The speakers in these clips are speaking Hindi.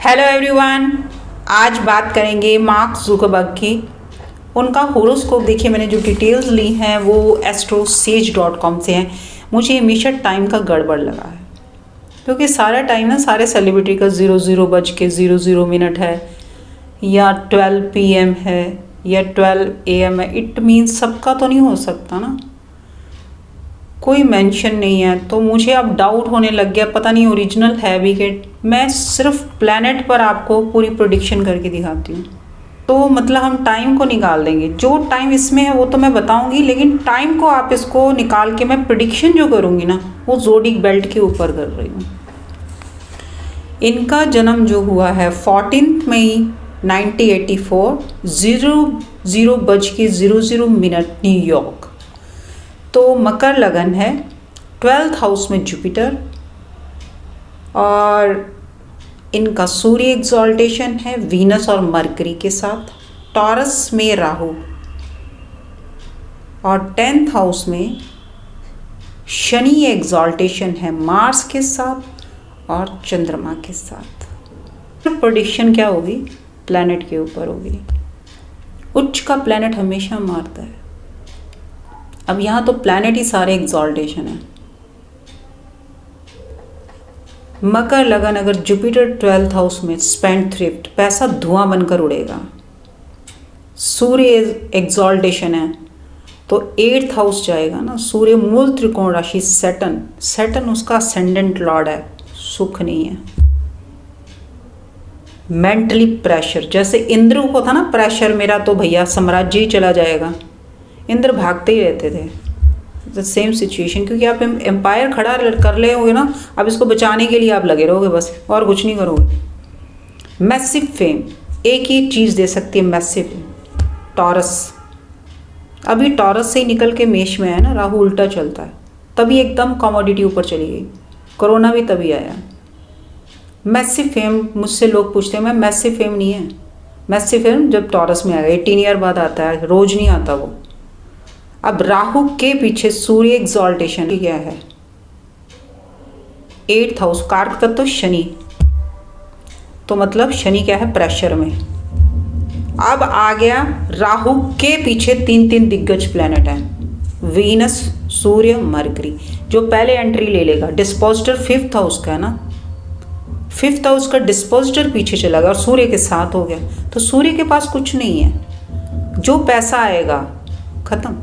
Hello everyone. आज बात करेंगे मार्क जुकरबर्ग की। उनका होरोस्कोप देखिए, मैंने जो डिटेल्स ली हैं वो astrosage.com से हैं। मुझे हमेशा टाइम का गड़बड़ लगा है क्योंकि सारा टाइम ना सारे सेलिब्रिटी का 00:00 है या 12 PM है या 12 AM है। इट मीन्स सबका तो नहीं हो सकता ना, कोई मेंशन नहीं है। तो मुझे अब डाउट होने लग गया, पता नहीं ओरिजिनल है भी कि मैं सिर्फ प्लैनेट पर आपको पूरी प्रेडिक्शन करके दिखाती हूँ। तो मतलब हम टाइम को निकाल देंगे, जो टाइम इसमें है वो तो मैं बताऊंगी, लेकिन टाइम को आप इसको निकाल के मैं प्रेडिक्शन जो करूँगी ना वो ज़ोडिक बेल्ट के ऊपर कर रही हूँ। इनका जन्म जो हुआ है 14 मई 1984 00:00 न्यूयॉर्क। तो मकर लगन है, 12th हाउस में जुपिटर, और इनका सूर्य एग्जॉल्टेशन है वीनस और मरकरी के साथ, टॉरस में राहु, और 10th हाउस में शनि एग्जॉल्टेशन है मार्स के साथ और चंद्रमा के साथ। प्रेडिक्शन क्या होगी? प्लैनेट के ऊपर होगी। उच्च का प्लैनेट हमेशा मारता है। अब यहाँ तो प्लैनेट ही सारे एग्जॉल्टेशन है। मकर लगन, अगर जुपिटर 12th हाउस में स्पेंड थ्रिफ्ट, पैसा धुआं बनकर उड़ेगा। सूर्य एग्जॉल्टेशन है तो 8th हाउस जाएगा ना। सूर्य मूल त्रिकोण राशि सैटर्न उसका असेंडेंट लॉर्ड है, सुख नहीं है। मेंटली प्रेशर, जैसे इंद्र को था ना प्रेशर, मेरा तो भैया साम्राज्य ही चला जाएगा। इंद्र भागते ही रहते थे। द सेम सिचुएशन, क्योंकि आप एम्पायर खड़ा कर ले होगे ना, अब इसको बचाने के लिए आप लगे रहोगे बस, और कुछ नहीं करोगे। मैसिव फेम, एक ही चीज़ दे सकती है मैसिव फेम। टॉरस, अभी टॉरस से ही निकल के मेष में है ना, राहु उल्टा चलता है, तभी एकदम कमोडिटी ऊपर चली गई। कोरोना भी तभी आया। मैसिव फेम, मुझसे लोग पूछते हैं, मैं मैसिव फेम नहीं है। मैसिव फेम जब टॉरस में आएगा, 18 ईयर बाद आता है, रोज नहीं आता वो। अब राहु के पीछे सूर्य एग्जॉल्टेशन क्या है? 8th हाउस, कारक तत्व शनि, तो मतलब शनि क्या है? प्रेशर में। अब आ गया राहु के पीछे तीन दिग्गज प्लेनेट हैं, वीनस, सूर्य, मरकरी, जो पहले एंट्री ले लेगा। डिस्पोजिटर 5th हाउस का है ना, 5th हाउस का डिस्पोजिटर पीछे चला गया और सूर्य के साथ हो गया। तो सूर्य के पास कुछ नहीं है, जो पैसा आएगा खत्म।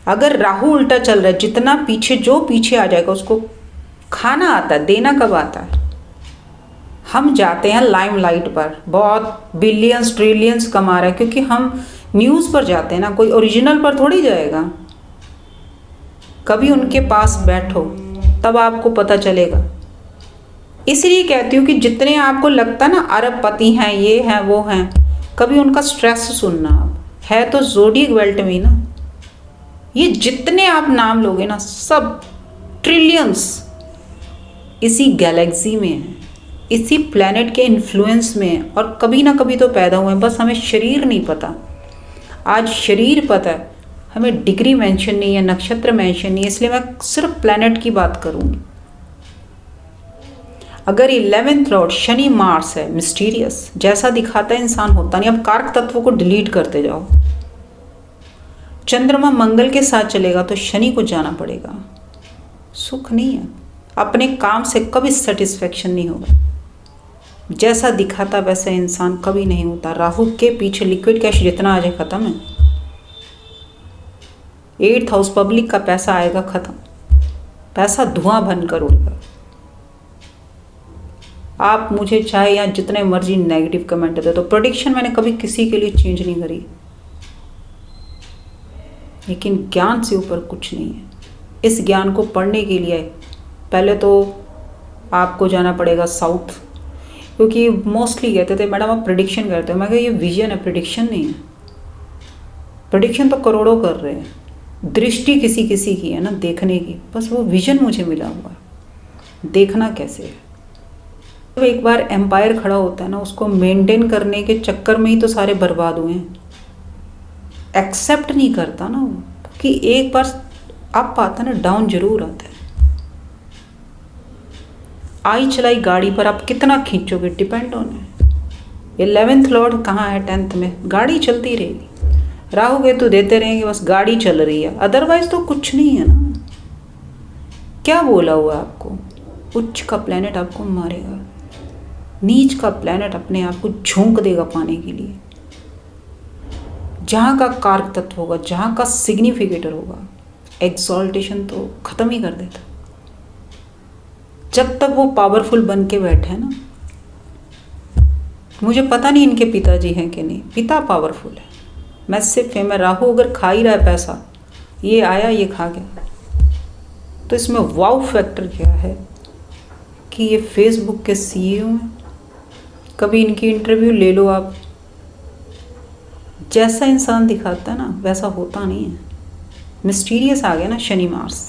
अगर राहु उल्टा चल रहा है, जितना पीछे जो पीछे आ जाएगा उसको खाना आता है, देना कब आता है? हम जाते हैं लाइमलाइट पर, बहुत बिलियंस ट्रिलियंस कमा रहा है क्योंकि हम न्यूज़ पर जाते हैं ना, कोई ओरिजिनल पर थोड़ी जाएगा। कभी उनके पास बैठो तब आपको पता चलेगा। इसलिए कहती हूँ कि जितने आपको लगता ना अरबपति हैं, ये हैं वो हैं, कभी उनका स्ट्रेस सुनना। आप है तो ज़ोडिक बेल्ट में ना, ये जितने आप नाम लोगे ना, सब ट्रिलियंस इसी गैलेक्सी में है, इसी प्लैनेट के इन्फ्लुएंस में है, और कभी ना कभी तो पैदा हुए हैं, बस हमें शरीर नहीं पता। आज शरीर पता है, हमें डिग्री मेंशन नहीं है, नक्षत्र मेंशन नहीं है, इसलिए मैं सिर्फ प्लैनेट की बात करूँगी। अगर 11th लॉर्ड शनि मार्स है, मिस्टीरियस, जैसा दिखाता है इंसान होता नहीं। अब कारक तत्वों को डिलीट करते जाओ। चंद्रमा मंगल के साथ चलेगा तो शनि को जाना पड़ेगा, सुख नहीं है। अपने काम से कभी सेटिस्फेक्शन नहीं होगा, जैसा दिखाता वैसा इंसान कभी नहीं होता। राहु के पीछे लिक्विड कैश जितना आ जाए खत्म है। 8th हाउस, पब्लिक का पैसा आएगा खत्म, पैसा धुआं बनकर उड़ेगा। आप मुझे चाहे या जितने मर्जी नेगेटिव कमेंट दे, तो प्रेडिक्शन मैंने कभी किसी के लिए चेंज नहीं करी, लेकिन ज्ञान से ऊपर कुछ नहीं है। इस ज्ञान को पढ़ने के लिए पहले तो आपको जाना पड़ेगा साउथ, क्योंकि मोस्टली कहते थे मैडम आप प्रेडिक्शन करते हो। मैं कहा ये विजन है, प्रेडिक्शन नहीं है। प्रेडिक्शन तो करोड़ों कर रहे हैं, दृष्टि किसी किसी की है ना देखने की, बस वो विजन मुझे मिला हुआ है, देखना कैसे है। तो एक बार एम्पायर खड़ा होता है ना, उसको मेंटेन करने के चक्कर में ही तो सारे बर्बाद हुए हैं। एक्सेप्ट नहीं करता ना वो, कि एक बार अप आता ना, डाउन जरूर आता है। आई चलाई गाड़ी पर आप कितना खींचोगे, डिपेंड ऑन है। 11th लॉर्ड कहाँ है 10th में, गाड़ी चलती रहेगी। राहु केतु देते रहेंगे, बस गाड़ी चल रही है, अदरवाइज तो कुछ नहीं है ना। क्या बोला हुआ आपको, उच्च का प्लेनेट आपको मारेगा, नीच का प्लेनेट अपने आप को झोंक देगा पाने के लिए। जहाँ का कारक तत्व होगा, जहाँ का सिग्निफिकेटर होगा, एक्सॉल्टेशन तो खत्म ही कर देता। जब तक वो पावरफुल बन के बैठे हैं ना, मुझे पता नहीं इनके पिताजी हैं कि नहीं, पिता पावरफुल है, मैसिव है। मैं राहु अगर खा ही रहा है पैसा, ये आया ये खा गया, तो इसमें वाउ फैक्टर क्या है कि ये फेसबुक के CEO हैं। कभी इनकी इंटरव्यू ले लो आप, जैसा इंसान दिखाता है ना वैसा होता नहीं है। मिस्टीरियस आ गया ना शनि मार्स।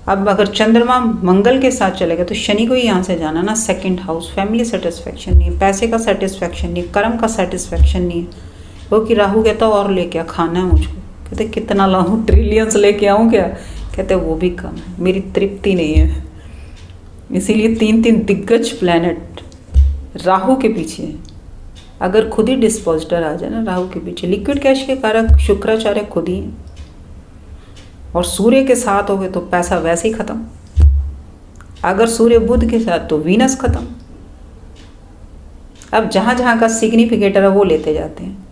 अब अगर चंद्रमा मंगल के साथ चलेगा तो शनि को ही यहाँ से जाना ना, सेकंड हाउस। फैमिली सेटिस्फेक्शन नहीं है, पैसे का सेटिस्फेक्शन नहीं है, कर्म का सेटिस्फेक्शन नहीं है। वो कि राहु कहता और ले क्या खाना है मुझको, कहते कितना लाऊं, ट्रिलियंस लेके आऊँ क्या, कहते वो भी कम है, मेरी तृप्ति नहीं है। इसीलिए 3 दिग्गज प्लैनेट राहु के पीछे है। अगर खुद ही डिस्पोजिटर आ जाए ना राहु के पीछे, लिक्विड कैश के कारक शुक्राचार्य खुद ही है, और सूर्य के साथ हो गए तो पैसा वैसे ही खत्म। अगर सूर्य बुध के साथ तो वीनस खत्म। अब जहाँ जहाँ का सिग्निफिकेटर है वो लेते जाते हैं।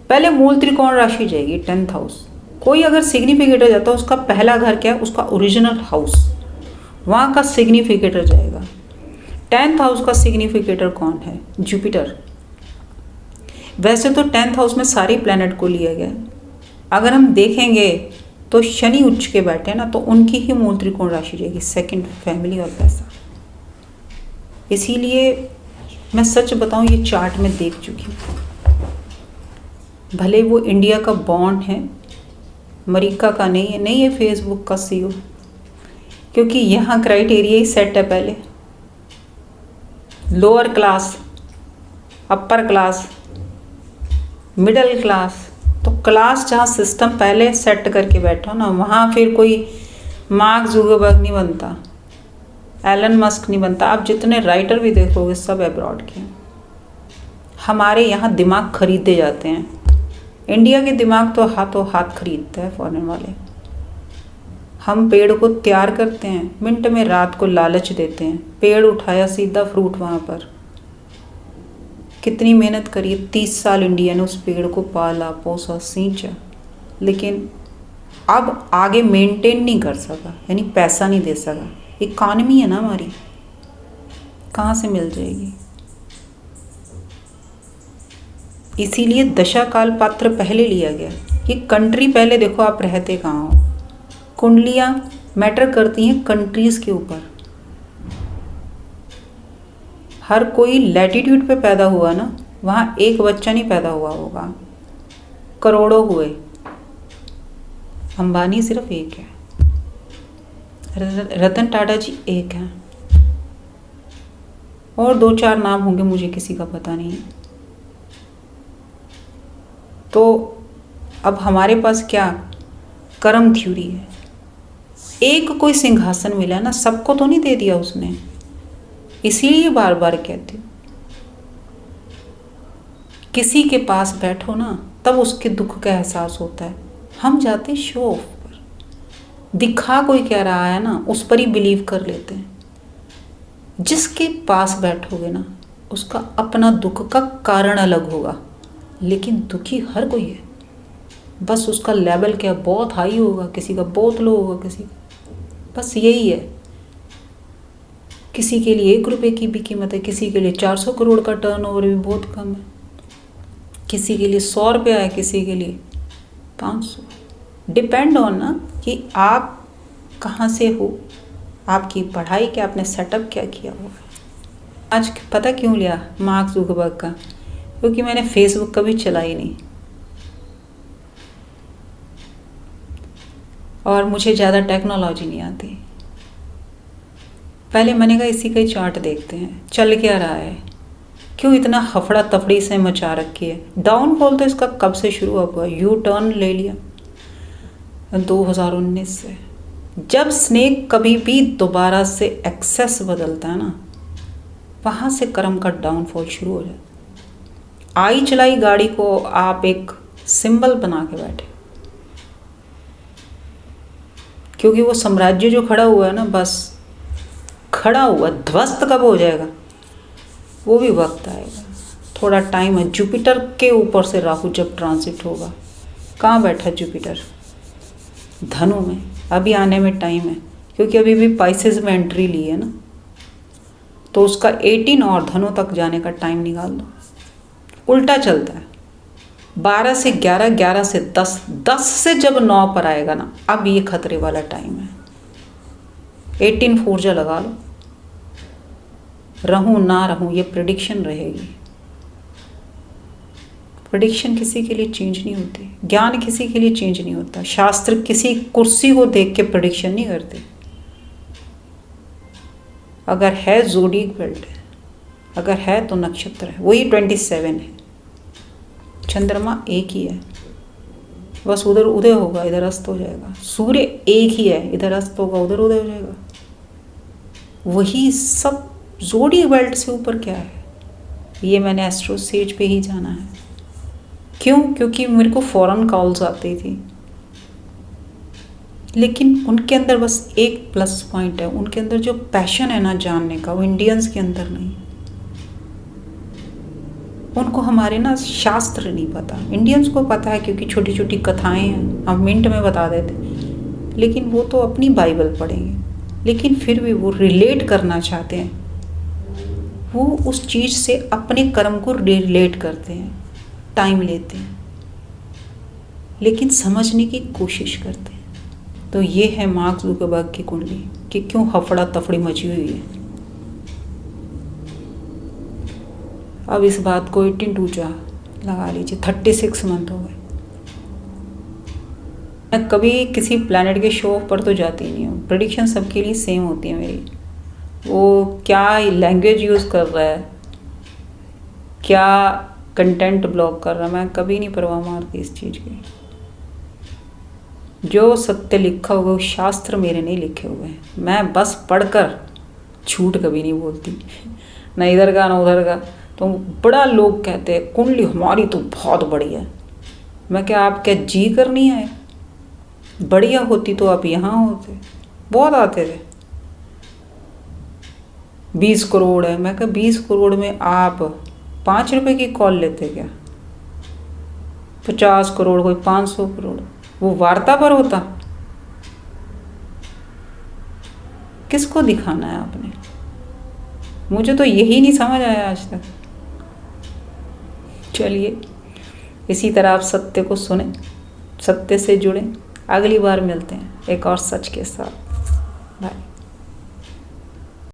पहले मूल त्रिकोण राशि जाएगी 10th हाउस। कोई अगर सिग्निफिकेटर जाता है, उसका पहला घर क्या है, उसका ओरिजिनल हाउस, वहाँ का सिग्निफिकेटर जाएगा। 10th हाउस का सिग्निफिकेटर कौन है, जुपिटर। वैसे तो 10th हाउस में सारे प्लैनेट को लिया गया है। अगर हम देखेंगे तो शनि उच्च के बैठे हैं ना, तो उनकी ही मूल त्रिकोण राशि जाएगी, सेकंड फैमिली और पैसा। इसीलिए मैं सच बताऊं, ये चार्ट में देख चुकी हूँ। भले वो इंडिया का बॉन्ड है, अमेरिका का नहीं है फेसबुक का CEO, क्योंकि यहाँ क्राइटेरिया ही सेट है। पहले lower class, upper class, middle class, तो क्लास जहाँ सिस्टम पहले सेट करके बैठो ना, वहाँ फिर कोई मार्क जुकरबर्ग नहीं बनता, एलन मस्क नहीं बनता। आप जितने राइटर भी देखोगे सब अब्रॉड के हैं। हमारे यहाँ दिमाग खरीदे जाते हैं, इंडिया के दिमाग तो हाथों हाथ खरीदते हैं फॉरेन वाले। हम पेड़ को तैयार करते हैं, मिनट में रात को लालच देते हैं, पेड़ उठाया सीधा फ्रूट वहाँ पर। कितनी मेहनत करी, 30 साल इंडिया ने उस पेड़ को पाला पोसा सींचा, लेकिन अब आगे मेंटेन नहीं कर सका, यानी पैसा नहीं दे सका। इकॉनमी है ना हमारी, कहाँ से मिल जाएगी। इसीलिए दशा काल पात्र पहले लिया गया। ये कंट्री पहले देखो आप रहते कहाँ हो। कुंडलियाँ मैटर करती हैं कंट्रीज़ के ऊपर। हर कोई लैटिट्यूड पे पैदा हुआ ना, वहाँ एक बच्चा नहीं पैदा हुआ होगा, करोड़ों हुए। अंबानी सिर्फ एक है, रतन टाटा जी एक हैं, और 2-4 नाम होंगे, मुझे किसी का पता नहीं है। तो अब हमारे पास क्या कर्म थ्योरी है। एक कोई सिंहासन मिला ना, सबको तो नहीं दे दिया उसने। इसीलिए बार बार कहती हूँ, किसी के पास बैठो ना तब उसके दुख का एहसास होता है। हम जाते शो ऑफ पर, दिखा कोई कह रहा है ना, उस पर ही बिलीव कर लेते हैं। जिसके पास बैठोगे ना, उसका अपना दुख का कारण अलग होगा, लेकिन दुखी हर कोई है। बस उसका लेवल क्या, बहुत हाई होगा, किसी का बहुत लो होगा, किसी का, बस यही है। किसी के लिए 1 रुपये की भी कीमत है, किसी के लिए 400 करोड़ का टर्नओवर भी बहुत कम है, किसी के लिए 100 रुपया है, किसी के लिए 500। डिपेंड ऑन ना कि आप कहाँ से हो, आपकी पढ़ाई क्या, आपने सेटअप क्या किया होगा। आज पता क्यों लिया मार्क जुकरबर्ग का, क्योंकि मैंने फेसबुक कभी चला ही नहीं और मुझे ज़्यादा टेक्नोलॉजी नहीं आती। पहले मैंने कहा इसी का ही चार्ट देखते हैं, चल क्या रहा है, क्यों इतना हफड़ा तफड़ी से मचा रखी है। डाउनफॉल तो इसका कब से शुरू हुआ, यू टर्न ले लिया 2019 से। जब स्नेक कभी भी दोबारा से एक्सेस बदलता है ना, वहाँ से कर्म का डाउनफॉल शुरू हो जाता है। आई चलाई गाड़ी को आप एक सिंबल बना के बैठे, क्योंकि वो साम्राज्य जो खड़ा हुआ है ना, बस खड़ा हुआ, ध्वस्त कब हो जाएगा वो भी वक्त आएगा, थोड़ा टाइम है। जुपिटर के ऊपर से राहु जब ट्रांजिट होगा, कहाँ बैठा जुपिटर? धनु में। अभी आने में टाइम है, क्योंकि अभी भी पाइसेस में एंट्री ली है ना, तो उसका 18 और धनु तक जाने का टाइम निकाल दो। उल्टा चलता है, 12 से 11, 11 से 10, 10 से जब 9 पर आएगा ना, अब ये खतरे वाला टाइम है। 18 फोर्जा लगा लो, रहूं ना रहूं ये प्रिडिक्शन रहेगी। प्रिडिक्शन किसी के लिए चेंज नहीं होती, ज्ञान किसी के लिए चेंज नहीं होता, शास्त्र किसी कुर्सी को देख के प्रिडिक्शन नहीं करते। अगर है ज़ोडिएक बेल्ट है, अगर है तो नक्षत्र है, वही 27 है। चंद्रमा एक ही है, बस उधर उदय होगा, इधर अस्त हो जाएगा। सूर्य एक ही है, इधर अस्त होगा, उधर उदय हो जाएगा। वही सब ज़ोडिएक बेल्ट से ऊपर क्या है, ये मैंने एस्ट्रो सेज पे ही जाना है। क्यों? क्योंकि मेरे को फॉरेन कॉल्स आती थी, लेकिन उनके अंदर बस एक प्लस पॉइंट है, उनके अंदर जो पैशन है ना जानने का, वो इंडियंस के अंदर नहीं। उनको हमारे ना शास्त्र नहीं पता, इंडियंस को पता है क्योंकि छोटी छोटी कथाएं हैं, हम मिनट में बता देते, लेकिन वो तो अपनी बाइबल पढ़ेंगे, लेकिन फिर भी वो रिलेट करना चाहते हैं, वो उस चीज़ से अपने कर्म को रिलेट करते हैं, टाइम लेते हैं, लेकिन समझने की कोशिश करते हैं। तो ये है मार्क ज़ुकरबर्ग की कुंडली कि क्यों हफड़ा तफड़ी मची हुई है। अब इस बात को 18 जा लगा लीजिए, 36 मंथ हो गए। मैं कभी किसी प्लैनेट के शो पर तो जाती नहीं हूँ, प्रेडिक्शन सबके लिए सेम होती है मेरी। वो क्या लैंग्वेज यूज़ कर रहा है, क्या कंटेंट ब्लॉक कर रहा है, मैं कभी नहीं परवाह मारती इस चीज़ की। जो सत्य लिखा हुआ वो शास्त्र मेरे नहीं लिखे हुए हैं, मैं बस पढ़कर झूठ कभी नहीं बोलती, ना इधर का ना उधर का। तो बड़ा लोग कहते हैं कुंडली हमारी तो बहुत बढ़िया है। मैं क्या, आप क्या जी करनी है? बढ़िया होती तो आप यहाँ होते, बहुत आते थे। 20 करोड़ है, मैं क्या 20 करोड़ में आप 5 रुपए की कॉल लेते क्या? 50 करोड़, कोई 500 करोड़, वो वार्ता पर होता। किसको दिखाना है आपने? मुझे तो यही नहीं समझ आया आज तक। चलिए, इसी तरह आप सत्य को सुने, सत्य से जुड़ें। अगली बार मिलते हैं एक और सच के साथ। बाय।